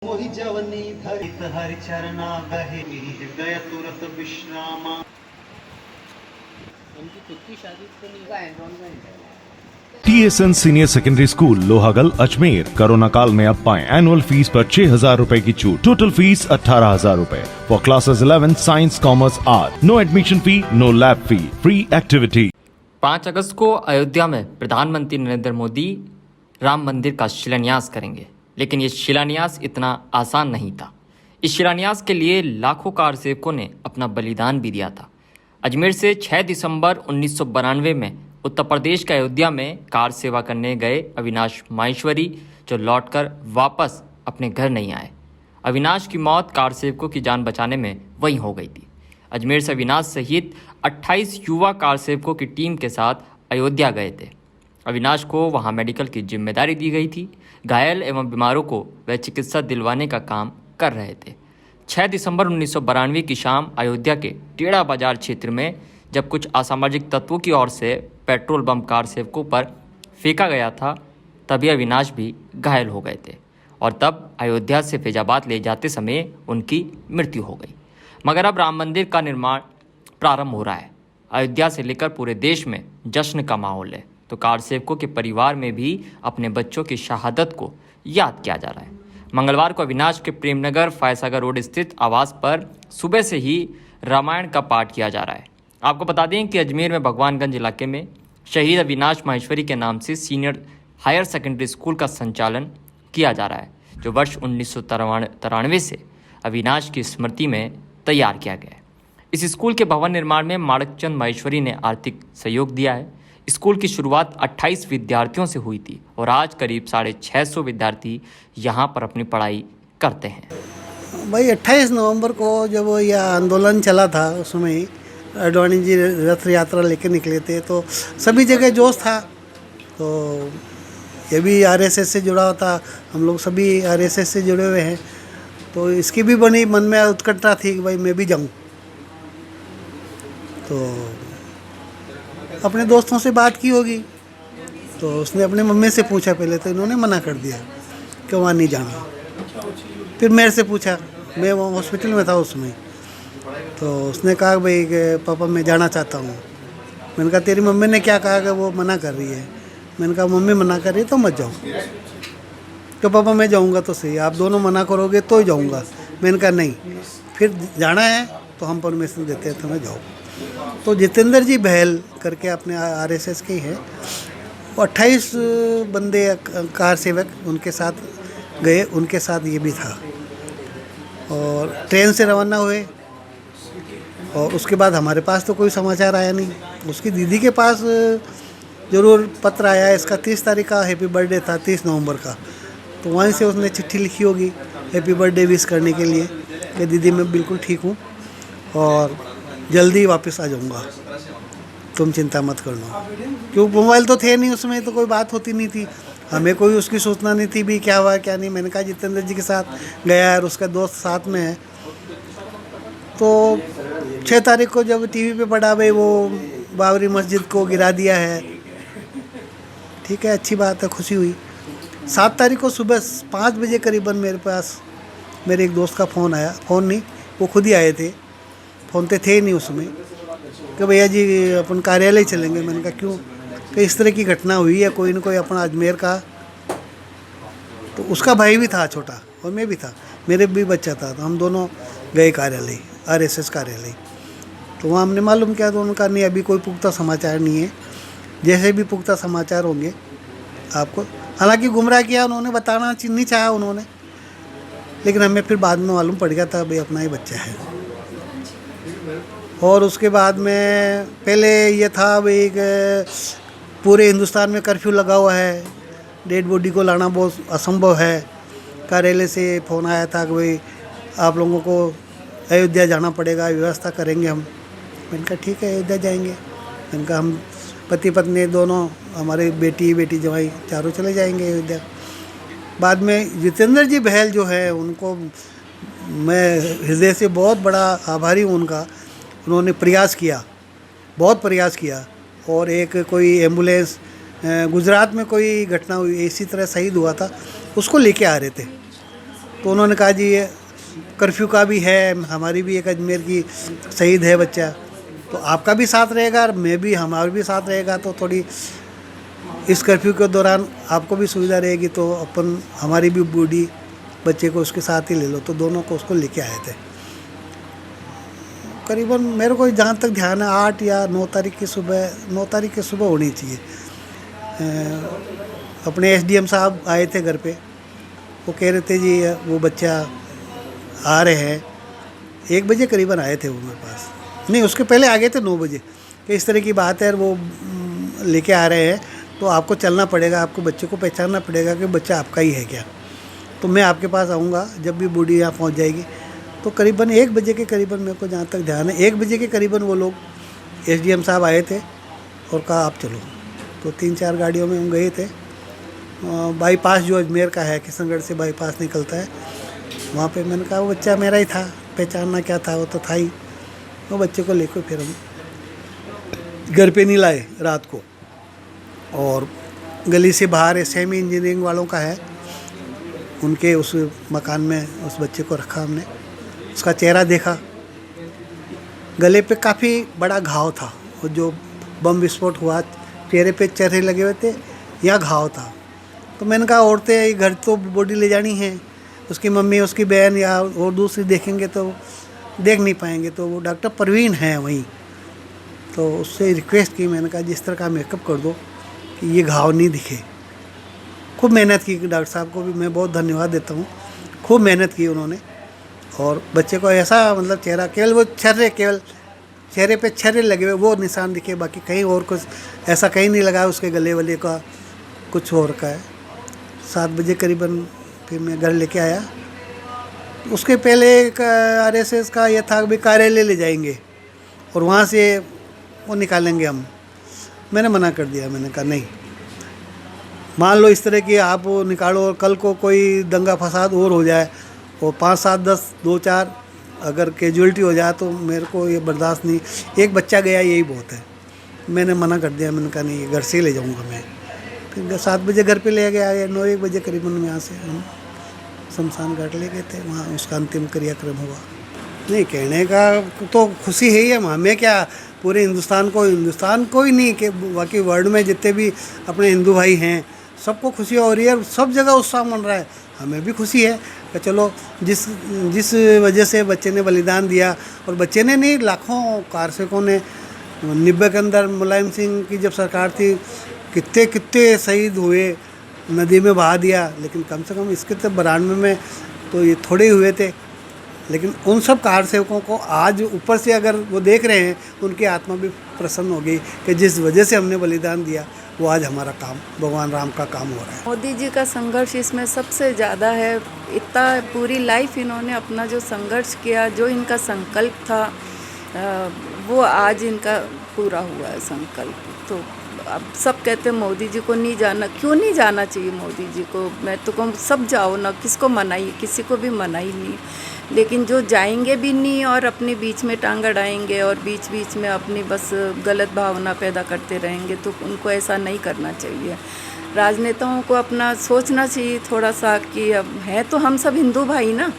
मोहि जवनी धरित हरि चरना गहे गय तुरत विश्रामा। उनकी खुद की शादी तो नहीं है। TSN senior secondary school Lohagal Ajmer corona काल में अब पाएं एनुअल फीस पर 6,000 रूपए की छूट। टोटल फीस 18,000 रूपए for classes 11 science commerce art. No admission fee, no lab fee, free activity. 5 अगस्त को अयोध्या में प्रधानमंत्री नरेंद्र मोदी राम मंदिर का शिलान्यास करेंगे, लेकिन ये शिलान्यास इतना आसान नहीं था। इस शिलान्यास के लिए लाखों कार सेवकों ने अपना बलिदान भी दिया था। अजमेर से 6 दिसंबर 1992 में उत्तर प्रदेश के अयोध्या में कार सेवा करने गए अविनाश माहेश्वरी जो लौटकर वापस अपने घर नहीं आए। अविनाश की मौत कार सेवकों की जान बचाने में वहीं हो गई थी। अजमेर से अविनाश सहित 28 युवा कार सेवकों की टीम के साथ अयोध्या गए थे। अविनाश को वहां मेडिकल की जिम्मेदारी दी गई थी। घायल एवं बीमारों को वह चिकित्सा दिलवाने का काम कर रहे थे। 6 दिसंबर 1992 की शाम अयोध्या के टेढ़ा बाजार क्षेत्र में जब कुछ असामाजिक तत्वों की ओर से पेट्रोल बम कार सेवकों पर फेंका गया था, तभी अविनाश भी घायल हो गए थे और तब अयोध्या से फैजाबाद ले जाते समय उनकी मृत्यु हो गई। मगर अब राम मंदिर का निर्माण प्रारंभ हो रहा है। अयोध्या से लेकर पूरे देश में जश्न का माहौल है, तो कार सेवकों के परिवार में भी अपने बच्चों की शहादत को याद किया जा रहा है। मंगलवार को अविनाश के प्रेमनगर फायसागर रोड स्थित आवास पर सुबह से ही रामायण का पाठ किया जा रहा है। आपको बता दें कि अजमेर में भगवानगंज इलाके में शहीद अविनाश माहेश्वरी के नाम से सीनियर हायर सेकेंडरी स्कूल का संचालन किया जा रहा है, जो वर्ष 1993 से अविनाश की स्मृति में तैयार किया गया है। इस स्कूल के भवन निर्माण में माणकचंद माहेश्वरी ने आर्थिक सहयोग दिया है। स्कूल की शुरुआत 28 विद्यार्थियों से हुई थी और आज करीब 650 विद्यार्थी यहाँ पर अपनी पढ़ाई करते हैं। भाई 28 नवंबर को जब यह आंदोलन चला था, उसमें अडवाणी जी रथ यात्रा लेके निकले थे, तो सभी जगह जोश था। तो ये भी आरएसएस से जुड़ा हुआ था, हम लोग सभी आरएसएस से जुड़े हुए हैं, तो इसकी भी बनी मन में उत्कंठा थी कि भाई मैं भी जाऊं। तो अपने दोस्तों से बात की होगी, तो उसने अपने मम्मी से पूछा पहले, तो इन्होंने मना कर दिया कि वहाँ नहीं जाना। फिर मेरे से पूछा, मैं वो हॉस्पिटल में था उसमें, तो उसने कहा भाई कि पापा मैं जाना चाहता हूँ। मैंने कहा तेरी मम्मी ने क्या कहा कि वो मना कर रही है। मैंने कहा मम्मी मना कर रही है तो मत जाओ। तो पापा मैं जाऊँगा तो सही, आप दोनों मना करोगे तो ही जाऊँगा। मैंने कहा नहीं, फिर जाना है तो हम परमिशन देते हैं, तुम्हें जाओ। तो जितेंद्र जी बहल करके अपने आरएसएस के हैं, वो 28 बंदे कार सेवक उनके साथ गए, उनके साथ ये भी था। और ट्रेन से रवाना हुए और उसके बाद हमारे पास तो कोई समाचार आया नहीं। उसकी दीदी के पास ज़रूर पत्र आया, इसका 30 तारीख का हैप्पी बर्थडे था, 30 नवंबर का। तो वहीं से उसने चिट्ठी लिखी होगी हैप्पी बर्थडे विश करने के लिए कि दीदी मैं बिल्कुल ठीक हूँ और जल्दी वापस आ जाऊँगा, तुम चिंता मत करना। क्यों मोबाइल तो थे नहीं उसमें, तो कोई बात होती नहीं थी, हमें कोई उसकी सूचना नहीं थी भी क्या हुआ क्या नहीं। मैंने कहा जितेंद्र जी के साथ गया और उसका दोस्त साथ में है। तो 6 तारीख को जब टीवी पे पड़ा भाई वो बाबरी मस्जिद को गिरा दिया है, ठीक है, अच्छी बात है, खुशी हुई। 7 तारीख को सुबह 5 बजे करीबन मेरे पास मेरे एक दोस्त का फ़ोन आया, फ़ोन नहीं वो खुद ही आए थे, फ़ोन तो थे नहीं उसमें, कि भैया जी अपन कार्यालय चलेंगे। मैंने कहा क्यों? कि इस तरह की घटना हुई है, कोई ना कोई अपना अजमेर का। तो उसका भाई भी था छोटा और मैं भी था, मेरे भी बच्चा था, तो हम दोनों गए कार्यालय, आरएसएस कार्यालय। तो वहाँ हमने मालूम किया, तो उनका नहीं अभी कोई पुख्ता समाचार नहीं है, जैसे भी पुख्ता समाचार होंगे आपको। हालांकि गुमराह किया उन्होंने, बताना नहीं चाहा उन्होंने, लेकिन हमें फिर बाद में मालूम पड़ गया था भाई अपना ही बच्चा है। और उसके बाद में पहले ये था भाई पूरे हिंदुस्तान में कर्फ्यू लगा हुआ है, डेड बॉडी को लाना बहुत असंभव है। कार्यालय से फ़ोन आया था कि भाई आप लोगों को अयोध्या जाना पड़ेगा, व्यवस्था करेंगे हम। मैंने कहा ठीक है अयोध्या जाएंगे। मैंने कहा हम पति पत्नी दोनों, हमारे बेटी जवाई चारों चले जाएंगे अयोध्या। बाद में जितेंद्र जी बहल जो है, उनको मैं हृदय से बहुत बड़ा आभारी हूँ उनका। उन्होंने प्रयास किया, बहुत प्रयास किया, और एक कोई एम्बुलेंस गुजरात में कोई घटना हुई, इसी तरह शहीद हुआ था, उसको लेके आ रहे थे। 6 तारीख को जब टीवी पे पड़ा भाई वो बाबरी मस्जिद को गिरा दिया है, तो 6 तारीख को सुबह 5 बजे करीबन मेरे पास मेरे एक दोस्त का फ़ोन आया, फ़ोन नहीं वो खुद ही आए थे, फ़ोन थे नहीं उसमें, कि भैया जी अपन कार्यालय चलेंगे। मैंने कहा क्यों? कि इस तरह की घटना हुई है, कोई ना कोई अपना अजमेर का। तो उन्होंने कहा जी ये कर्फ्यू का भी है, हमारी भी एक अजमेर की शहीद है बच्चा, तो आपका भी साथ रहेगा और मैं भी, हमारा भी साथ रहेगा, तो थोड़ी इस कर्फ्यू के दौरान आपको भी सुविधा रहेगी, तो अपन हमारी भी बूढ़ी बच्चे को उसके साथ ही ले लो। तो दोनों को उसको लेके आए थे। करीबन मेरे को जहाँ तक ध्यान है 8 या 9 तारीख की सुबह होनी चाहिए। अपने एसडीएम साहब आए थे घर पे, वो कह रहे थे जी वो बच्चा आ रहे हैं। 1 बजे करीबन आए थे वो मेरे पास, नहीं उसके पहले आ गए थे 9 बजे कि इस तरह की बात है, वो लेके आ रहे हैं, तो आपको चलना पड़ेगा, आपको बच्चे को पहचानना पड़ेगा कि बच्चा आपका ही है क्या, तो मैं आपके पास आऊँगा जब भी बूढ़ी यहाँ पहुँच जाएगी। तो करीबन 1 बजे के करीबन, मेरे को जहाँ तक ध्यान है 1 बजे के करीबन वो लोग एसडीएम साहब आए थे और कहा आप चलो। तो 3-4 गाड़ियों में हम गए थे। बाईपास जो अजमेर का है, किशनगढ़ से बाईपास निकलता है, वहाँ पे मैंने कहा वो बच्चा मेरा ही था, पहचानना क्या था, वो तो था ही। वो बच्चे को लेकर फिर हम घर पे नहीं लाए रात को, और गली से बाहर सेमी इंजीनियरिंग वालों का है, उनके उस मकान में उस बच्चे को रखा हमने। उसका चेहरा देखा, गले पे काफ़ी बड़ा घाव था, और जो बम विस्फोट हुआ चेहरे पे चेहरे लगे हुए थे, या घाव था। तो मैंने कहा औरतें घर तो बॉडी ले जानी है, उसकी मम्मी उसकी बहन या और दूसरी देखेंगे तो देख नहीं पाएंगे। तो वो डॉक्टर परवीन हैं वहीं, तो उससे रिक्वेस्ट की, मैंने कहा जिस तरह का मेकअप कर दो कि ये घाव नहीं दिखे। खूब मेहनत की, डॉक्टर साहब को भी मैं बहुत धन्यवाद देता हूँ, खूब मेहनत की उन्होंने। और बच्चे को ऐसा मतलब चेहरा, केवल वो केवल चेहरे पे छर्रे लगे हुए वो निशान दिखे, बाकी कहीं और कुछ ऐसा कहीं नहीं लगा। उसके गले वले का कुछ और का है। 7 बजे करीबन फिर मैं घर लेके आया। उसके पहले आरएसएस का ये था कि कार्यालय ले जाएंगे और वहाँ से वो निकालेंगे हम। मैंने मना कर दिया, मैंने कहा नहीं, मान लो इस तरह की आप निकालो और कल को कोई दंगा फसाद और हो जाए और 5, 7, 10, 2, 4 अगर कैजुअलिटी हो जाए तो मेरे को ये बर्दाश्त नहीं। एक बच्चा गया यही बहुत है। मैंने मना कर दिया, मैंने कहा नहीं, घर से ही ले जाऊँगा मैं। फिर 7 बजे घर पे ले गया, 9-1 बजे करीबन यहाँ से हम शमशान घाट ले गए थे, वहाँ उसका अंतिम क्रियाक्रम हुआ। नहीं, कहने का तो खुशी है ही है, हमें क्या, पूरे हिंदुस्तान को ही नहीं, कि बाकी वर्ल्ड में जितने भी अपने हिंदू भाई हैं सबको खुशी हो रही है, सब जगह उत्साह मन रहा है। हमें भी खुशी है कि चलो जिस वजह से बच्चे ने बलिदान दिया, और बच्चे ने नहीं, लाखों कारसेकों ने। 90 के अंदर मुलायम सिंह की जब सरकार थी, कितने शहीद हुए, नदी में बहा दिया, लेकिन कम से कम इसके तो 92 में तो ये थोड़े ही हुए थे। लेकिन उन सब कारसेवकों को आज ऊपर से अगर वो देख रहे हैं, उनकी आत्मा भी प्रसन्न हो गई कि जिस वजह से हमने बलिदान दिया वो आज हमारा काम, भगवान राम का काम हो रहा है। मोदी जी का संघर्ष इसमें सबसे ज़्यादा है। इतना पूरी लाइफ इन्होंने अपना जो संघर्ष किया, जो इनका संकल्प था, वो आज इनका पूरा हुआ है संकल्प। तो अब सब कहते हैं मोदी जी को नहीं जाना, क्यों नहीं जाना चाहिए मोदी जी को? मैं तो कहूँ सब जाओ ना, किसको मनाइए, किसी को भी मनाई नहीं। लेकिन जो जाएंगे भी नहीं और अपने बीच में टांग अड़ाएंगे और बीच में अपनी बस गलत भावना पैदा करते रहेंगे, तो उनको ऐसा नहीं करना चाहिए। राजनेताओं को अपना सोचना चाहिए थोड़ा सा कि अब है तो हम सब हिंदू भाई ना,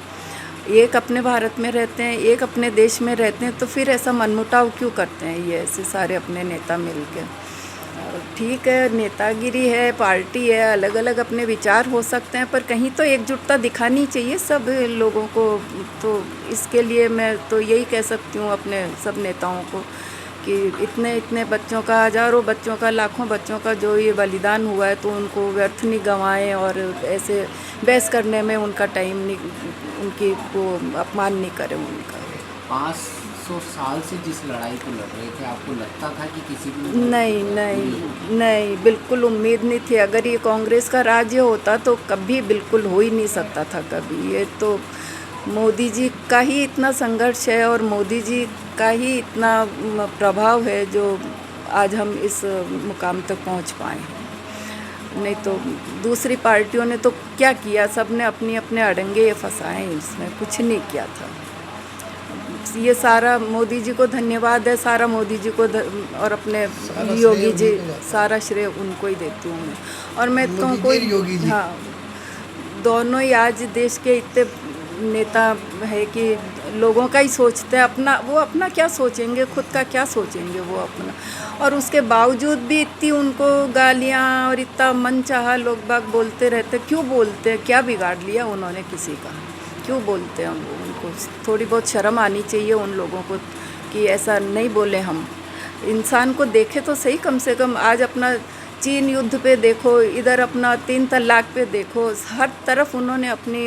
एक अपने भारत में रहते हैं, एक अपने देश में रहते हैं, तो फिर ऐसा मनमुटाव क्यों करते हैं ये ऐसे सारे अपने नेता मिलके? ठीक है, नेतागिरी है, पार्टी है, अलग अलग अपने विचार हो सकते हैं, पर कहीं तो एकजुटता दिखानी चाहिए सब लोगों को। तो इसके लिए मैं तो यही कह सकती हूँ अपने सब नेताओं को कि इतने बच्चों का, हज़ारों बच्चों का, लाखों बच्चों का जो ये बलिदान हुआ है, तो उनको व्यर्थ नहीं गंवाएं और ऐसे बहस करने में उनका टाइम नहीं, उनकी वो अपमान नहीं करें उनका। 500 साल से जिस लड़ाई को लड़ रहे थे, आपको लगता था कि किसी भी नहीं, बिल्कुल उम्मीद नहीं थी। अगर ये कांग्रेस का राज्य होता तो कभी बिल्कुल हो ही नहीं सकता था कभी। ये तो मोदी जी का ही इतना संघर्ष है और मोदी जी का ही इतना प्रभाव है जो आज हम इस मुकाम तक पहुंच पाए हैं। नहीं तो दूसरी पार्टियों ने तो क्या किया, सब ने अपने अड़ंगे ये फंसाए, इसमें कुछ नहीं किया था। ये सारा मोदी जी को धन्यवाद है, सारा मोदी जी को और अपने योगी जी, सारा श्रेय उनको ही देती हूँ मैं। और मैं तो कोई, हाँ, दोनों ही आज देश के इतने नेता है कि लोगों का ही सोचते हैं, अपना क्या सोचेंगे, खुद का क्या सोचेंगे वो अपना। और उसके बावजूद भी इतनी उनको गालियाँ और इतना मनचाहा लोग बाग बोलते रहते। क्यों बोलते हैं? क्या बिगाड़ लिया उन्होंने किसी का? क्यों बोलते हैं उनको? थोड़ी बहुत शर्म आनी चाहिए उन लोगों को कि ऐसा नहीं बोले हम। इंसान को देखे तो सही कम से कम। आज अपना चीन युद्ध पे देखो, इधर अपना 3 तलाक पे देखो, हर तरफ उन्होंने अपनी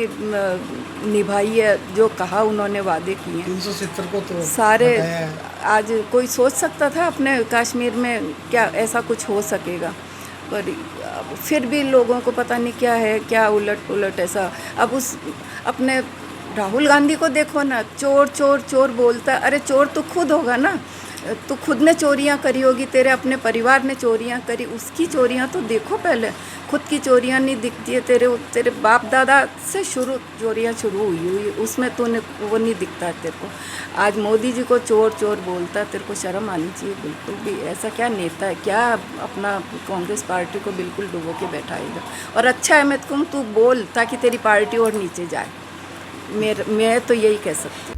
निभाई है जो कहा उन्होंने वादे किए हैं। 370 को तो सारे हटाया है। आज कोई सोच सकता था अपने कश्मीर में क्या ऐसा कुछ हो सकेगा? पर फिर भी लोगों को पता नहीं क्या है, क्या उलट पुलट ऐसा। अब उस अपने राहुल गांधी को देखो ना, चोर चोर चोर बोलता। अरे चोर तो खुद होगा ना, तो खुद ने चोरियां करी होगी, तेरे अपने परिवार ने चोरियां करी, उसकी चोरियां तो देखो पहले। खुद की चोरियां नहीं दिखती है, तेरे बाप दादा से चोरियां शुरू हुई उसमें तूने वो नहीं दिखता है तेरे को। आज मोदी जी को चोर चोर बोलता है, तेरे को शर्म आनी चाहिए बिल्कुल भी। ऐसा क्या नेता है, क्या अपना कांग्रेस पार्टी को बिल्कुल डुबो के बैठाएगा। और अच्छा है, मैं तो कहूँ तू बोल ताकि तेरी पार्टी और नीचे जाए। मैं तो यही कह सकती हूँ।